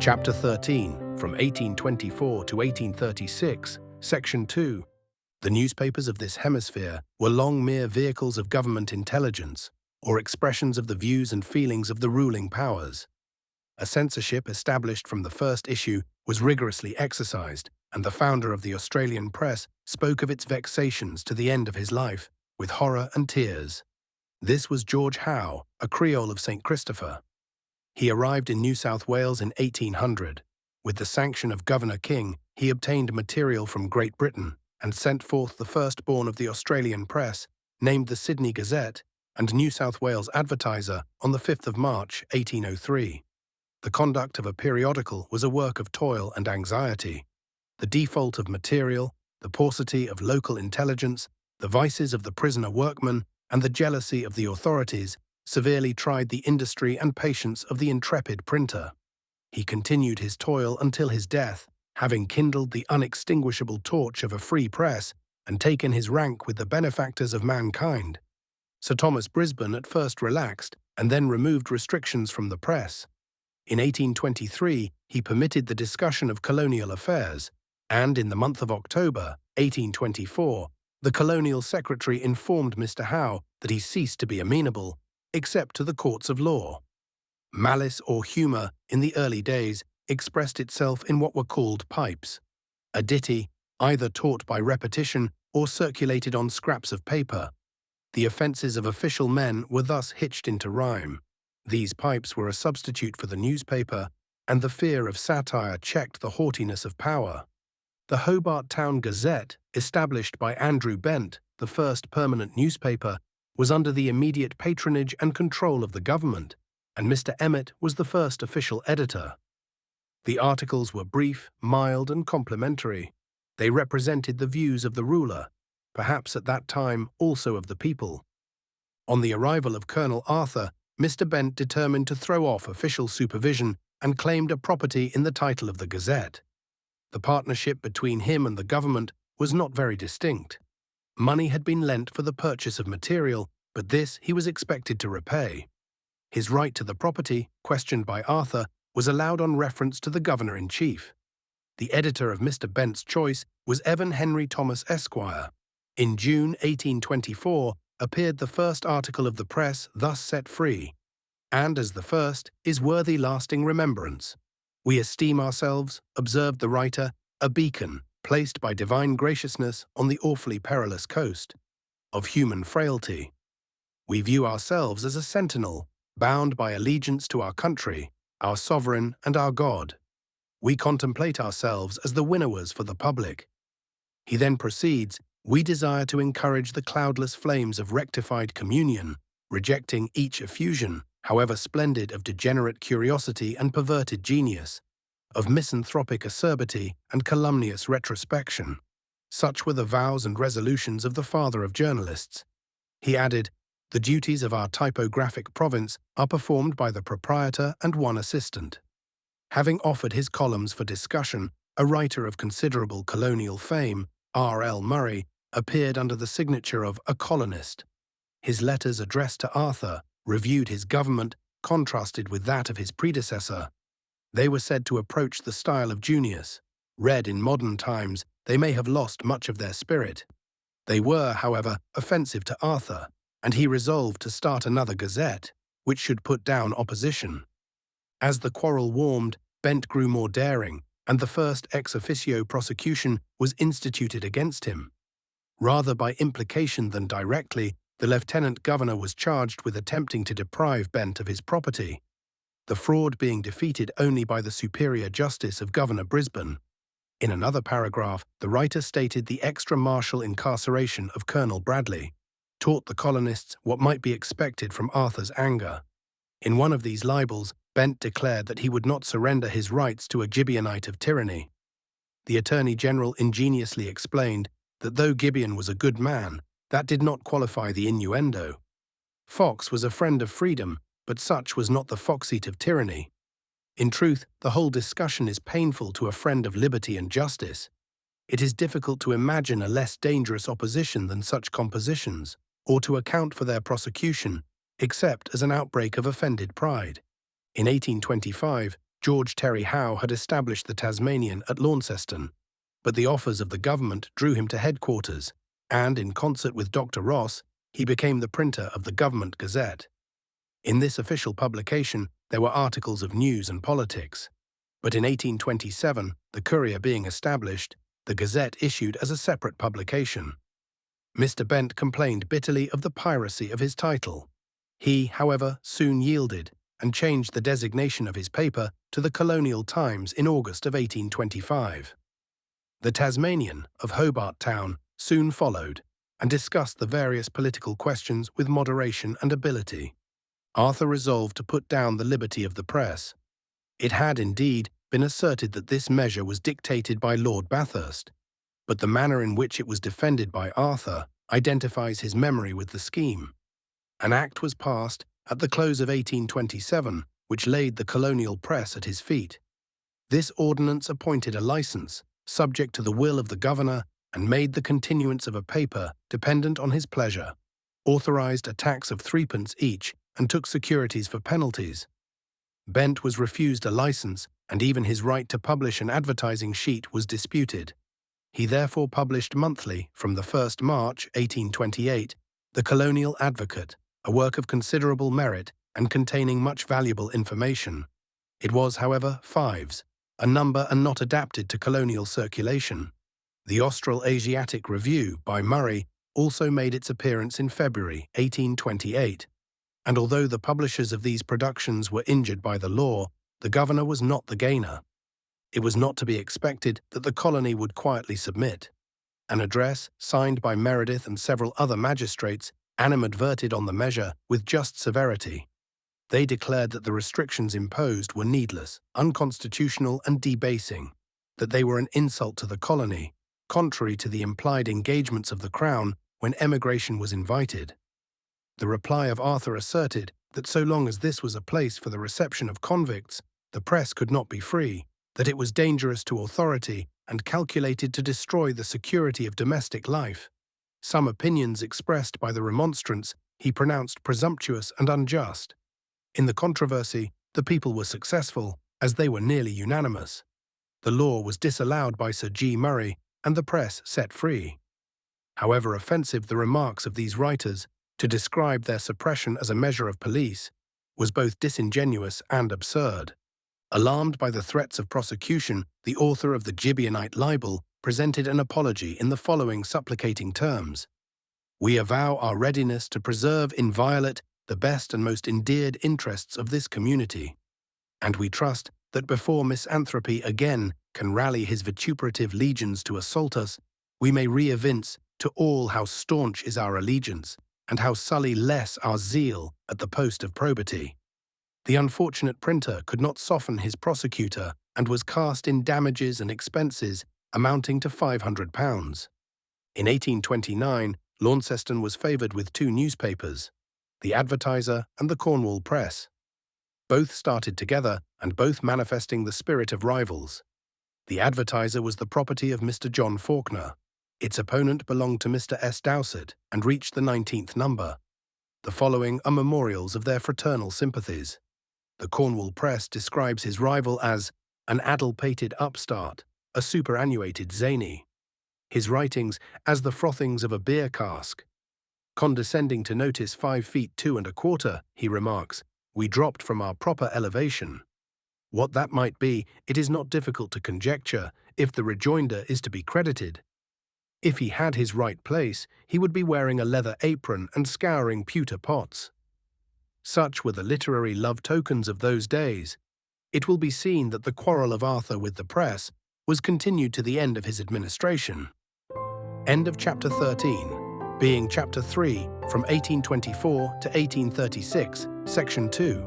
Chapter 13, from 1824 to 1836, Section 2. The newspapers of this hemisphere were long mere vehicles of government intelligence, or expressions of the views and feelings of the ruling powers. A censorship established from the first issue was rigorously exercised, and the founder of the Australian press spoke of its vexations to the end of his life, with horror and tears. This was George Howe, a Creole of St. Christopher. He arrived in New South Wales in 1800. With the sanction of Governor King, he obtained material from Great Britain and sent forth the firstborn of the Australian press, named the Sydney Gazette and New South Wales Advertiser, on the 5th of March, 1803. The conduct of a periodical was a work of toil and anxiety. The default of material, the paucity of local intelligence, the vices of the prisoner workman, and the jealousy of the authorities severely tried the industry and patience of the intrepid printer. He continued his toil until his death, having kindled the unextinguishable torch of a free press and taken his rank with the benefactors of mankind. Sir Thomas Brisbane at first relaxed and then removed restrictions from the press. In 1823, he permitted the discussion of colonial affairs, and in the month of October, 1824, the colonial secretary informed Mr. Howe that he ceased to be amenable, except to the courts of law. Malice or humour in the early days expressed itself in what were called pipes, a ditty either taught by repetition or circulated on scraps of paper. The offences of official men were thus hitched into rhyme. These pipes were a substitute for the newspaper, and the fear of satire checked the haughtiness of power. The Hobart Town Gazette, established by Andrew Bent, the first permanent newspaper, was under the immediate patronage and control of the government, and Mr. Emmett was the first official editor. The articles were brief, mild, and complimentary. They represented the views of the ruler, perhaps at that time also of the people. On the arrival of Colonel Arthur, Mr. Bent determined to throw off official supervision and claimed a property in the title of the Gazette. The partnership between him and the government was not very distinct. Money had been lent for the purchase of material, but this he was expected to repay. His right to the property, questioned by Arthur, was allowed on reference to the Governor-in-Chief. The editor of Mr. Bent's choice was Evan Henry Thomas, Esquire. In June 1824 appeared the first article of the press thus set free, and as the first, is worthy lasting remembrance. "We esteem ourselves," observed the writer, "a beacon, placed by divine graciousness on the awfully perilous coast of human frailty. We view ourselves as a sentinel, bound by allegiance to our country, our sovereign, and our God. We contemplate ourselves as the winnowers for the public." He then proceeds, "We desire to encourage the cloudless flames of rectified communion, rejecting each effusion, however splendid, of degenerate curiosity and perverted genius, of misanthropic acerbity and calumnious retrospection." Such were the vows and resolutions of the father of journalists. He added, "The duties of our typographic province are performed by the proprietor and one assistant." Having offered his columns for discussion, a writer of considerable colonial fame, R.L. Murray, appeared under the signature of a colonist. His letters addressed to Arthur reviewed his government, contrasted with that of his predecessor. They were said to approach the style of Junius. Read in modern times, they may have lost much of their spirit. They were, however, offensive to Arthur, and he resolved to start another gazette, which should put down opposition. As the quarrel warmed, Bent grew more daring, and the first ex officio prosecution was instituted against him. Rather by implication than directly, the lieutenant governor was charged with attempting to deprive Bent of his property, the fraud being defeated only by the superior justice of Governor Brisbane. In another paragraph, the writer stated the extra-martial incarceration of Colonel Bradley taught the colonists what might be expected from Arthur's anger. In one of these libels, Bent declared that he would not surrender his rights to a Gibeonite of tyranny. The Attorney General ingeniously explained that though Gibeon was a good man, that did not qualify the innuendo. Fox was a friend of freedom, but such was not the fox-eat of tyranny. In truth, the whole discussion is painful to a friend of liberty and justice. It is difficult to imagine a less dangerous opposition than such compositions, or to account for their prosecution, except as an outbreak of offended pride. In 1825, George Terry Howe had established the Tasmanian at Launceston, but the offers of the government drew him to headquarters, and in concert with Dr. Ross, he became the printer of the Government Gazette. In this official publication, there were articles of news and politics. But in 1827, the Courier being established, the Gazette issued as a separate publication. Mr. Bent complained bitterly of the piracy of his title. He, however, soon yielded and changed the designation of his paper to the Colonial Times in August of 1825. The Tasmanian of Hobart Town soon followed and discussed the various political questions with moderation and ability. Arthur resolved to put down the liberty of the press. It had, indeed, been asserted that this measure was dictated by Lord Bathurst, but the manner in which it was defended by Arthur identifies his memory with the scheme. An act was passed at the close of 1827 which laid the colonial press at his feet. This ordinance appointed a licence, subject to the will of the governor, and made the continuance of a paper dependent on his pleasure, authorised a tax of 3d each, and took securities for penalties. Bent was refused a licence, and even his right to publish an advertising sheet was disputed. He therefore published monthly, from the 1st March 1828, the Colonial Advocate, a work of considerable merit and containing much valuable information. It was, however, fives, a number and not adapted to colonial circulation. The Australasiatic Review by Murray also made its appearance in February 1828, and although the publishers of these productions were injured by the law, the governor was not the gainer. It was not to be expected that the colony would quietly submit. An address, signed by Meredith and several other magistrates, animadverted on the measure with just severity. They declared that the restrictions imposed were needless, unconstitutional, and debasing, that they were an insult to the colony, contrary to the implied engagements of the Crown when emigration was invited. The reply of Arthur asserted that so long as this was a place for the reception of convicts, the press could not be free, that it was dangerous to authority and calculated to destroy the security of domestic life. Some opinions expressed by the remonstrants he pronounced presumptuous and unjust. In the controversy, the people were successful, as they were nearly unanimous. The law was disallowed by Sir G. Murray, and the press set free. However offensive the remarks of these writers, to describe their suppression as a measure of police was both disingenuous and absurd. Alarmed by the threats of prosecution, the author of the Gibeonite libel presented an apology in the following supplicating terms: "We avow our readiness to preserve inviolate the best and most endeared interests of this community, and we trust that before misanthropy again can rally his vituperative legions to assault us, we may re-evince to all how staunch is our allegiance, and how sully less our zeal at the post of probity." The unfortunate printer could not soften his prosecutor and was cast in damages and expenses amounting to £500. In 1829, Launceston was favoured with two newspapers, the Advertiser and the Cornwall Press. Both started together and both manifesting the spirit of rivals. The Advertiser was the property of Mr. John Fawkner. Its opponent belonged to Mr. S. Dowsett and reached the 19th number. The following are memorials of their fraternal sympathies. The Cornwall Press describes his rival as an addle-pated upstart, a superannuated zany. His writings as the frothings of a beer cask. Condescending to notice 5 feet 2 1/4, he remarks, "We dropped from our proper elevation." What that might be, it is not difficult to conjecture, if the rejoinder is to be credited. If he had his right place, he would be wearing a leather apron and scouring pewter pots. Such were the literary love tokens of those days. It will be seen that the quarrel of Arthur with the press was continued to the end of his administration. End of Chapter 13, being Chapter 3 from 1824 to 1836, Section 2.